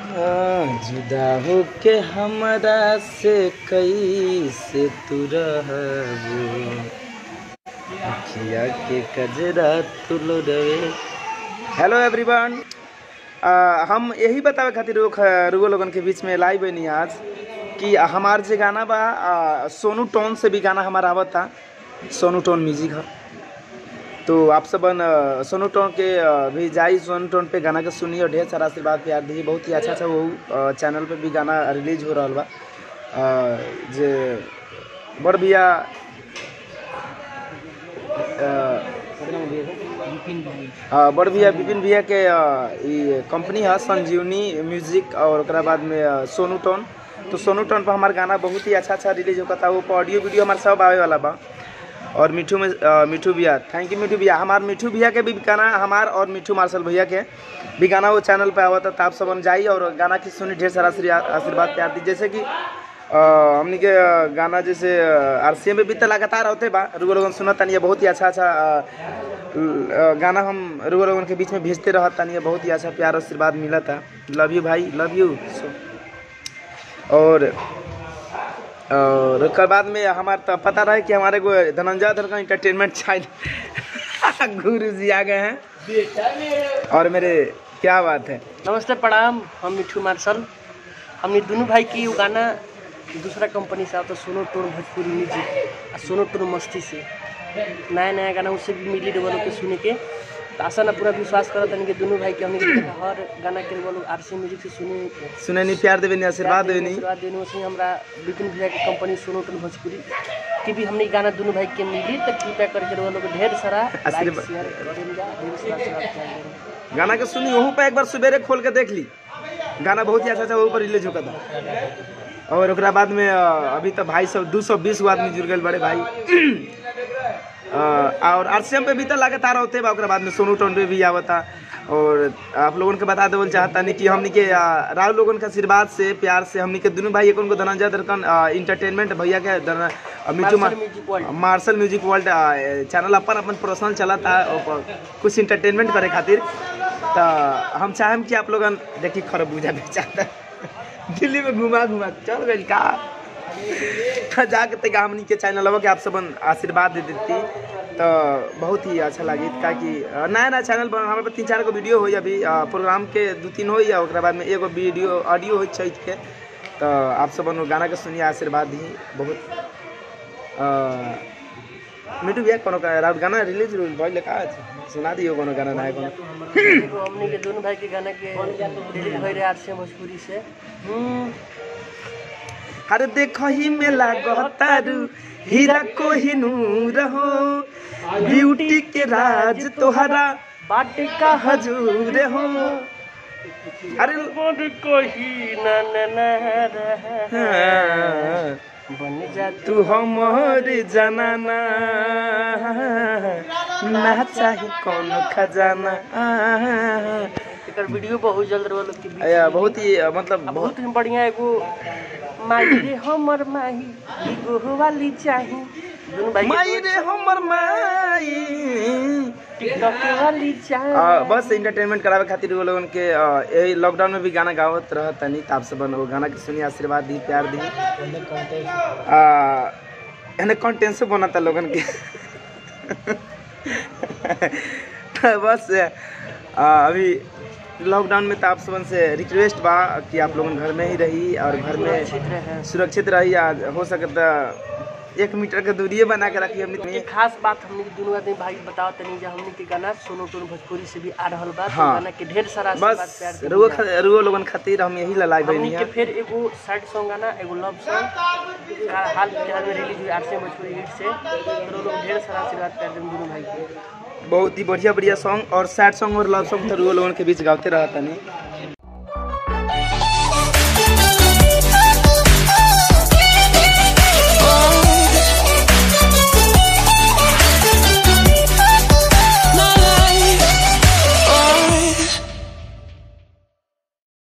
जुदा होके हमरा से कैसे तू रहबू, अखिया के कजरा तू लोडवे। हेलो एवरीवन, हम यही बतावे खातिर रुगो लोगन के बीच में लाइव बनी आज कि हमार जे गाना बा सोनू टोन से भी गाना हमारा आवता। सोनू टोन म्यूजिक है, तो आप सबन सोनू टोन के भी जाई सोनू टोन पे गाना के सुनी और ढेर सारा आशीर्वाद प्यार दी। बहुत ही अच्छा वो चैनल पे भी गाना रिलीज हो रहा बा। जे बड़ भैया बड़ भैया विपिन भैया के कंपनी है संजीवनी म्यूजिक, और ओकरा बाद में सोनू टोन। तो सोनू टोन पर हमारा गाना बहुत ही अच्छा रिलीज होता था। वो ऑडियो वीडियो हमारे सब आवे वाला बा। और मिठू भैया, थैंक यू मिठू भैया। हमारे मिठू भैया के भी गाना हमार और मिठू मार्शल भैया के भी गाना वो चैनल पे आवा था। तो आप सब जाइए और गाना की सुनी, ढेर सारा आशीर्वाद प्यार दी। जैसे कि हमने के गाना जैसे RCM में भी तो लगातार होते बा, रुगो लोगन सुनता नहीं है। बहुत ही अच्छा गाना हम रुगो लोगन के बीच में भेजते रहता नहीं है। बहुत ही अच्छा प्यार आशीर्वाद मिला था। लव यू भाई, लव यू। और उसके बाद में हमारे तो पता रहा कि हमारे को धनंजय धर का इंटरटेनमेंट चैनल गुरु जी आ गए हैं। और मेरे क्या बात है, नमस्ते प्रणाम। हम मिठू मार्शल, हमने दोनों भाई की वो गाना दूसरा कंपनी से आता सोनू टोन भोजपुरी म्यूजिक और सोनू टोन मस्ती से नया गाना उससे भी मिली डबल के सुने के। तो आशा ना पूरा विश्वास करता नहीं कि दोनों भाई के हमने हर गाना के बोलो RCM म्यूजिक से सुने नहीं, प्यार देवे नहीं, आशीर्वाद देवे नहीं। उसमें हमारा विपिन भैया की कंपनी सोनू टोन भोजपुरी की भी हमने गाना दोनों भाई के मिली। तो कृपया करके वो लोग ढेर सारा गाना के सुनी। वहीं पर एक बार सवेरे खोल के देख ली, गाना बहुत ही अच्छा वहीं पर रिलीज होता था। और उसके बाद में अभी तो भाई सब 220 आदमी जुड़ गए बड़े भाई। और RCM पे भी तो लगातार होते बा। बाद में सोनू टोन पे भी आवता। और आप लोगों को बता देवल चाहता नहीं कि हमने के राहुल लोगों के आशीर्वाद से प्यार से हमने के दोनों भाई को धनंजय दरकन इंटरटेनमेंट भैया के मिठू मार्शल म्यूजिक वर्ल्ड चैनल अपन पर्सनल चला था कुछ इंटरटेनमेंट करे खातिर। तो हम चाहें कि आप लोग देखिए खरबूजा बेचाता दिल्ली में घुमा चल गई का जाके तक हमनी के चैनल के आप सब आशीर्वाद दे देती तो बहुत ही अच्छा लगी। क्या कि नया चैनल बन हमारे पर 3-4 गो वीडियो हो अभी प्रोग्राम के 2-3 हो या बाद में एगो वीडियो ऑडियो हो छठ के। तो आप सब गाना के सुनिए, आशीर्वाद दी बहुत। मिठू भैया कोनो गाना रिलीज भइल का सुना दियो, कोनो गाना नया कोनो हमनी के दोनों भाई के गाना के रिलीज होई रे RCM भोजपुरी से। अरे देखो ही में लागतारू हीरा को ही नूर हो, ब्यूटी के राज तोहरा बाटे का हजूर हो। अरे को ही बन जा तू हमर जनाना, ना चाहे कौन खजाना। वीडियो बहुत जल्द बहुत ही मतलब बहुत बढ़िया एगो माई रे हमर माही एगो वाली चाही, माई रे हमर माई टिकटॉक वाली चाही। बस इंटरटेनमेंट करावे खातिर वो लोगन के यही लॉकडाउन में भी गाना गावत रहता नहीं। तो आप सब वो गाना के सुनी, आशीर्वाद दी, प्यार दी। एने कंटेंट बनाता लोगन के। बस अभी लॉकडाउन में तो आप सबन से रिक्वेस्ट बा कि आप लोगन घर में ही रही और घर में सुरक्षित रही। हो सकता 1 मीटर का दूरी बना के रखी। हमने एक खास बात हमने दोनों आदमी भाई बताओ तनी जे हमने के गाना सोनू टोन भोजपुरी से भी आ रहल बा। हाँ। गाना के ढेर सारा बस रुगो लोगन खातिर हम यही लाइव बनी है। फिर एगो सैड सॉन्ग गाना एगो लव सॉन्ग हाल फिलहाल में रिलीज हुई RCM भोजपुरी हिट से। तो लोग ढेर सारा आशीर्वाद प्यार दें दोनों भाई के। बहुत ही बढ़िया सॉन्ग और सैड सॉन्ग और लव सॉन्ग तो रुगो लोगन के बीच गाते रहता नहीं।